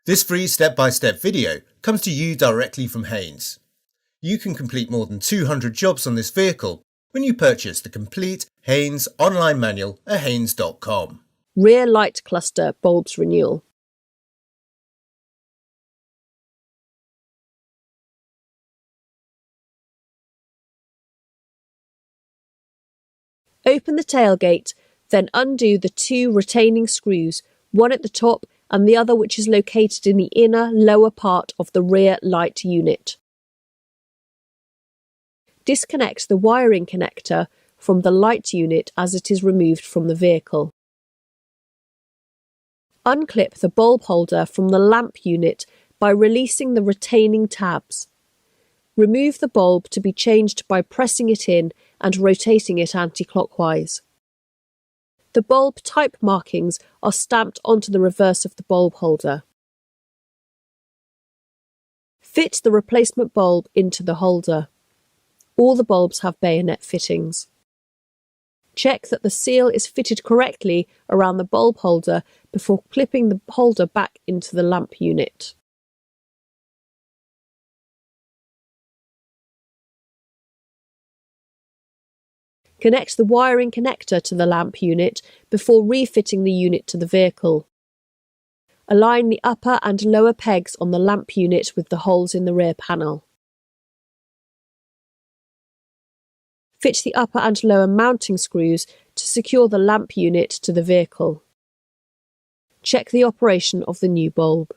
This free step-by-step video comes to you directly from Haynes. You can complete more than 200 jobs on this vehicle when you purchase the complete Haynes online manual at haynes.com. Rear light cluster bulbs renewal. Open the tailgate, then undo the two retaining screws, one at the top and the other which is located in the inner lower part of the rear light unit. Disconnect the wiring connector from the light unit as it is removed from the vehicle. Unclip the bulb holder from the lamp unit by releasing the retaining tabs. Remove the bulb to be changed by pressing it in and rotating it anti-clockwise. The bulb type markings are stamped onto the reverse of the bulb holder. Fit the replacement bulb into the holder. All the bulbs have bayonet fittings. Check that the seal is fitted correctly around the bulb holder before clipping the holder back into the lamp unit. Connect the wiring connector to the lamp unit before refitting the unit to the vehicle. Align the upper and lower pegs on the lamp unit with the holes in the rear panel. Fit the upper and lower mounting screws to secure the lamp unit to the vehicle. Check the operation of the new bulb.